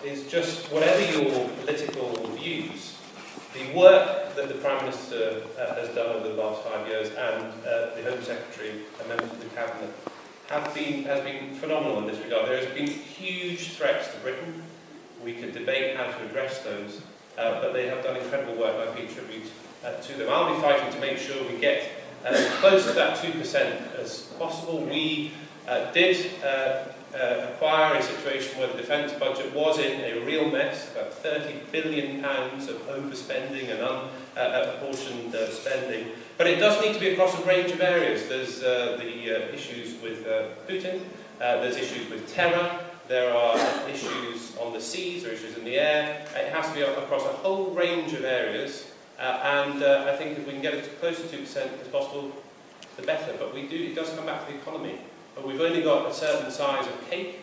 is just whatever your political views, the work that the Prime Minister has done over the last 5 years and the Home Secretary and members of the Cabinet has been phenomenal in this regard. There has been huge threats to Britain. We could debate how to address those, but they have done incredible work, and I pay tribute to them. I'll be fighting to make sure we get as close to that 2% as possible. We did acquire a situation where the defence budget was in a real mess, about £30 billion of overspending and unapportioned spending. But it does need to be across a range of areas. There's the issues with Putin, there's issues with terror, there are issues on the seas, there are issues in the air. It has to be across a whole range of areas. And I think if we can get it as close to 2% as possible, the better. But it does come back to the economy. But we've only got a certain size of cake.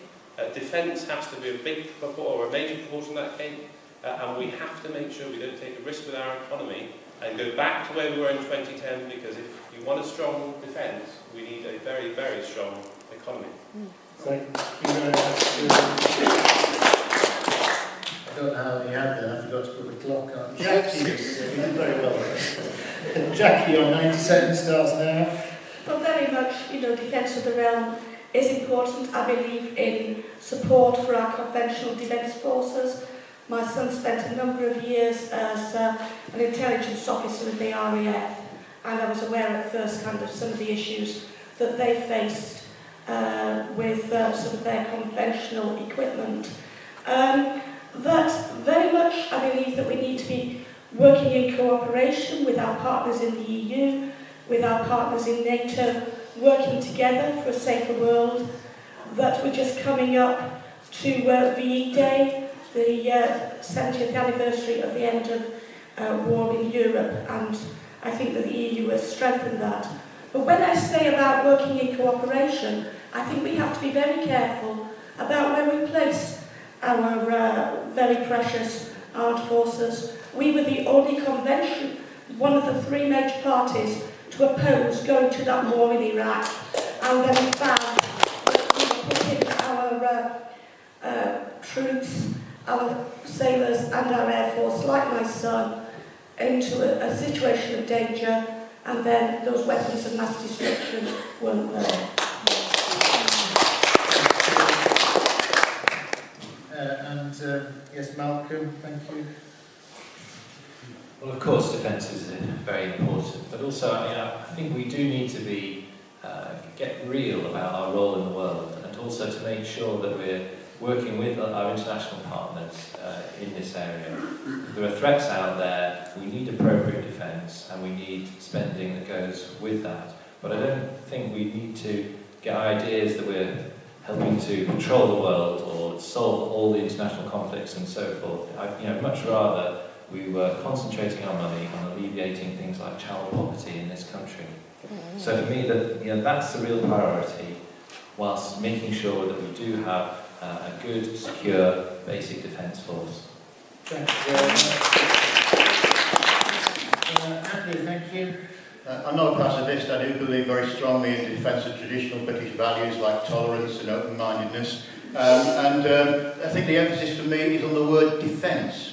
Defence has to be a big or a major proportion of that cake. And we have to make sure we don't take a risk with our economy and go back to where we were in 2010, because if you want a strong defence, we need a very, very strong economy. Thank you very much. I don't know how you had that. I forgot to put the clock on. Jackie, you did very well. Jackie, on 90 seconds, starts now. Well, very much, defence of the realm is important. I believe in support for our conventional defence forces. My son spent a number of years as an intelligence officer in the RAF, and I was aware at first hand of some of the issues that they faced with some of their conventional equipment. But very much I believe that we need to be working in cooperation with our partners in the EU, with our partners in NATO, working together for a safer world. That we're just coming up to VE Day, the 70th anniversary of the end of war in Europe, and I think that the EU has strengthened that. But when I say about working in cooperation, I think we have to be very careful about where we place our very precious armed forces. We were the only convention, one of the three major parties, to oppose going to that war in Iraq, and then we found that we were putting our troops, our sailors and our Air Force, like my son, into a situation of danger, and then those weapons of mass destruction weren't there. Yes, Malcolm, thank you. Well, of course, defence is very important, but also I think we do need to get real about our role in the world, and also to make sure that we're working with our international partners in this area. There are threats out there, we need appropriate defence, and we need spending that goes with that. But I don't think we need to get ideas that we're helping to control the world or solve all the international conflicts and so forth. I'd much rather we were concentrating our money on alleviating things like child poverty in this country. So for me, that's the real priority, whilst making sure that we do have a good, secure, basic defence force. Thank you very much. Andrew, thank you. I'm not a pacifist. I do believe very strongly in defence of traditional British values like tolerance and open-mindedness. I think the emphasis for me is on the word defence.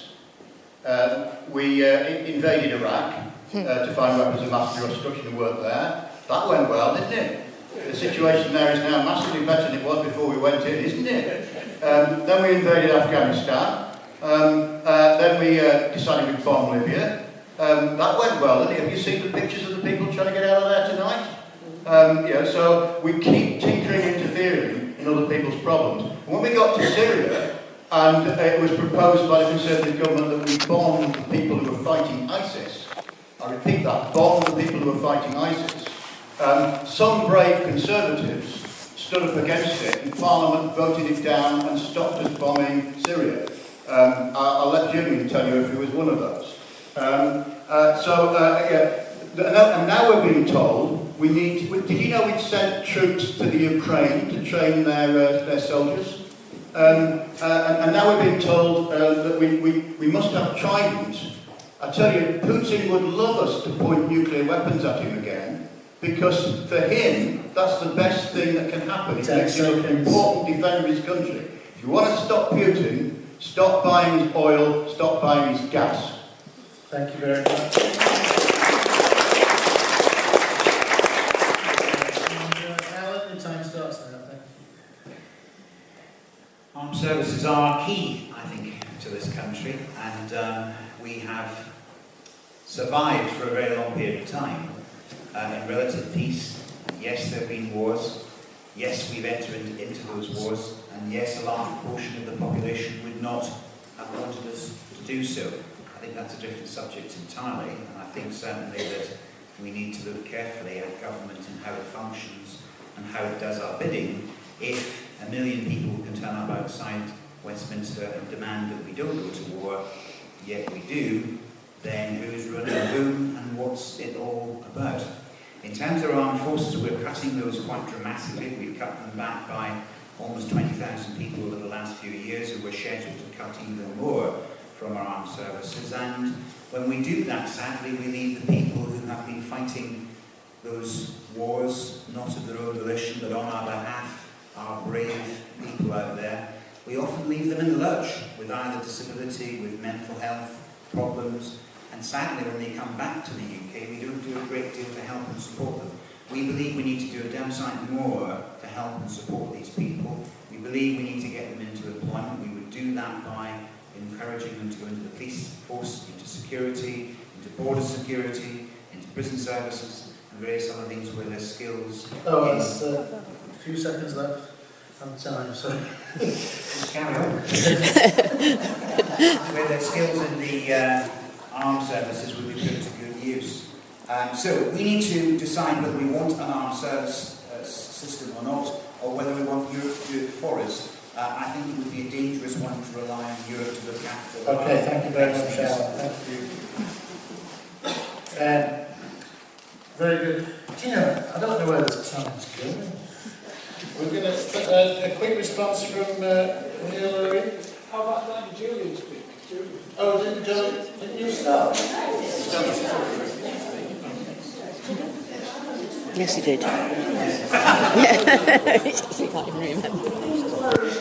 We invaded Iraq to find weapons of mass destruction and work there. That went well, didn't it? The situation there is now massively better than it was before we went in, isn't it? Then we invaded Afghanistan. Then we decided to bomb Libya. That went well, didn't it? Have you seen the pictures of the people trying to get out of there tonight? So we keep tinkering, interfering in other people's problems. When we got to Syria, and it was proposed by the Conservative government that we bomb the people who were fighting ISIS. I repeat that, bomb the people who were fighting ISIS. Some brave Conservatives stood up against it, and Parliament voted it down and stopped us bombing Syria. I'll let Julian tell you if he was one of those. And now we're being told we need. Did you know we'd sent troops to the Ukraine to train their soldiers? And now we're being told that we must have trident. I tell you, Putin would love us to point nuclear weapons at him again, because for him, that's the best thing that can happen. He makes an important defender of his country. If you want to stop Putin, Stop buying his oil, stop buying his gas. Thank you very much. Alan, your time starts now. Thank you. Armed services are key, I think, to this country, and we have survived for a very long period of time in relative peace. Yes, there have been wars. Yes, we've entered into those wars, and yes, a large proportion of the population would not have wanted us to do so. I think that's a different subject entirely, and I think certainly that we need to look carefully at government and how it functions and how it does our bidding. If 1 million people can turn up outside Westminster and demand that we don't go to war, yet we do, then who's running whom and what's it all about? In terms of our armed forces, we're cutting those quite dramatically. We've cut them back by almost 20,000 people over the last few years, and we're scheduled to cut even more from our armed services. And when we do that, sadly, we leave the people who have been fighting those wars, not of their own volition, but on our behalf, our brave people out there. We often leave them in the lurch with either disability, with mental health problems, and sadly, when they come back to the UK, we don't do a great deal to help and support them. We believe we need to do a damn sight more to help and support these people. We believe we need to get them into employment. We would do that by encouraging them to go into the police force, into security, into border security, into prison services, and various other things where their skills... Oh, that's a few seconds left on time, so... Just carry on. Where their skills in the armed services would be put to good use. So we need to decide whether we want an armed service system or not, or whether we want Europe to do it for us. I think it would be a dangerous one to rely on Europe to look after. Okay, thank you very much, Alan. Thank you. Very good. Do you know, I don't know where this time's going. We're going to a quick response from Hillary. How about that Julian speak? Oh, didn't you start? Yes, he did. Yeah. He can't even remember.